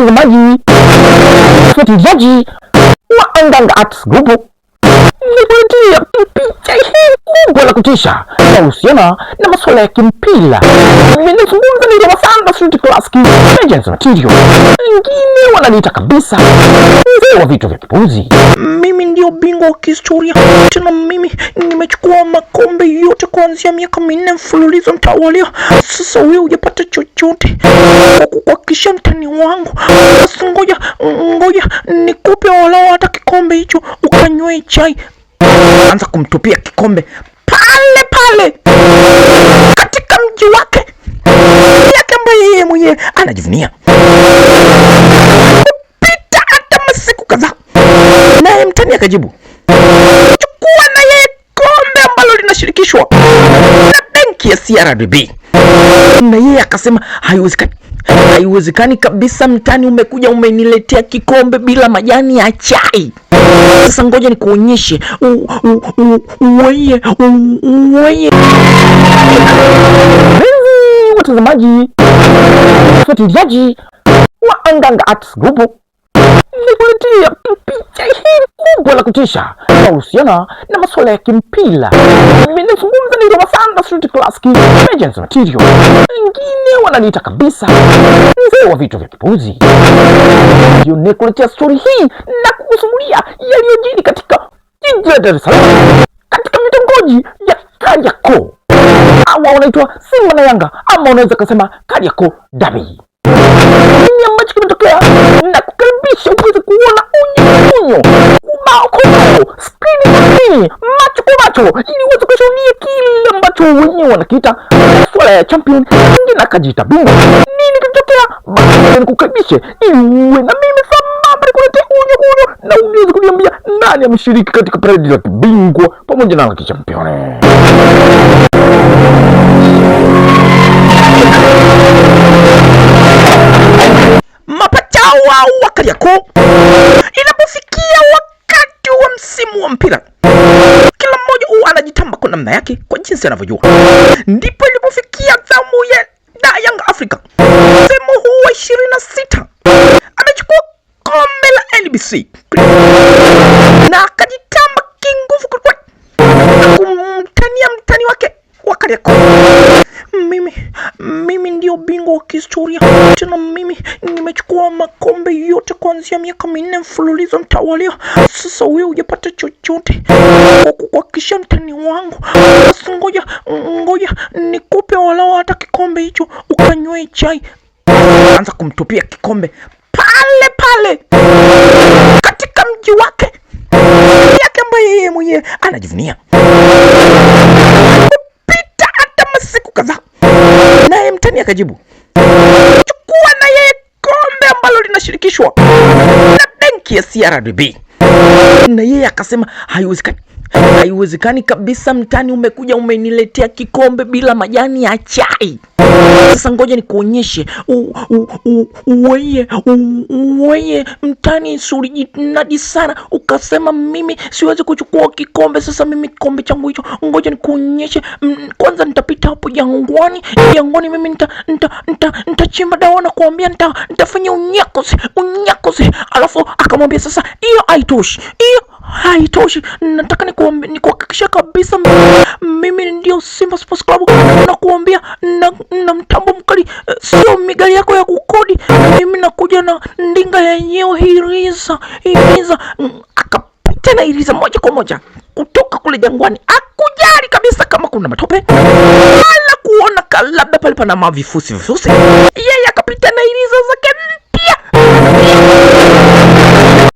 watazamaji, wafuatiliaji wa Anganga Arts Group, nikuletea picha hii kubwa la kutisha inahusiana na masuala ya kimpira. Ninazungumza ni Ramasanda Street Classic Legends Material, wengine wananiita kabisa mzee wa vitu vya kipuzi. Mimi ndio bingwa wa kihistoria, tena mimi nimechukua makombe yote kuanzia miaka 4 mfululizo mtawalia. Sasa wewe hujapata chochote kwa kuhakikisha mtani wangu. Sasa ngoja nikupe walau hata kikombe hicho ukanywe chai. Anza kumtupia kikombe pale katika mji wake yake ambaye yeye mwenyewe anajivunia. Kupita hata masiku kadhaa, naye mtani akajibu, chukua na yeye kombe ambalo linashirikishwa na benki ya CRDB. Na yeye akasema haiwezekani kabisa, mtani umekuja umeniletea kikombe bila majani ya chai. Sasa ngoja nikuonyeshe weye. Watazamaji, wafuatiliaji wa Anganga Arts Group, nikuletea picha hii kubwa la kutisha inahusiana na masuala ya kimpira. Ninazungumza ni Ramasanda Street Classic Legends Material, wengine wananiita kabisa mzee wa vitu vya kipuzi. Ndio nikuletea story hii na kukusimulia yaliyojiri katika jiji la Dar es Salaam, katika vitongoji ya Kariakoo. Hawa wanaitwa Simba na Yanga, ama unaweza kusema Kariakoo Derby. Nini ambacho kimetokea? Na kukaribisha uweze kuona unyo kubao kubao, screen macho kwa macho, ili uweze kushuhudia kile ambacho wenyewe wanakiita swala ya champion, mwingine akajiita bingwa. Nini kimetokea? Basi nikukaribishe ili uwe na mimi sambamba nikuletea unyo na uweze kuniambia nani ameshiriki katika parade la bingwa pamoja na la champion. Mapachao wa Kariakoo, inapofikia wakati wa msimu wa mpira, kila mmoja huwa anajitamba kwa namna yake, kwa jinsi anavyojua. Ndipo ilipofikia zamu ya Young Africa, msimu huu wa 26 amechukua kombe la NBC na akajitamba kinguvu kwa kumtania mtani wake wa Kariakoo. Mimi ndio bingwa wa kihistoria, tena mimi nimechukua makombe yote kuanzia miaka 4 mfululizo mtawalia. Sasa wewe hujapata chochote kwa kuhakikisha mtani wangu. Sasa ngoja nikupe walau hata kikombe hicho ukanywe chai. Anza kumtupia kikombe pale katika mji wake yake ambaye yeye mwenyewe anajivunia. Kupita hata masiku kadhaa, naye mtani akajibu, chukua na yeye kombe ambalo linashirikishwa na benki ya CRDB. Na yeye akasema haiwezekani kabisa, mtani umekuja umeniletea kikombe bila majani ya chai. Sasa ngoja nikuonyeshe weye mtani sulijinadi sana, ukasema mimi siwezi kuchukua kikombe. Sasa mimi kikombe changu hicho, ngoja nikuonyeshe. Kwanza nitapita hapo jangwani, mimi nitachimba dawa na kuambia nitafanya unyakosi. Alafu akamwambia, sasa hiyo haitoshi, nataka nikuhakikisha kabisa mimi ndio Simba Sports Club, na kuambia na mtambo mkali, sio migari yako ya kukodi. Mimi nakuja na ndinga yenyewe hiriza. Akapita na hiriza moja kwa moja kutoka kule jangwani, akujali kabisa kama kuna matope wala kuona labda pale pana mavifusi. Yeye akapita na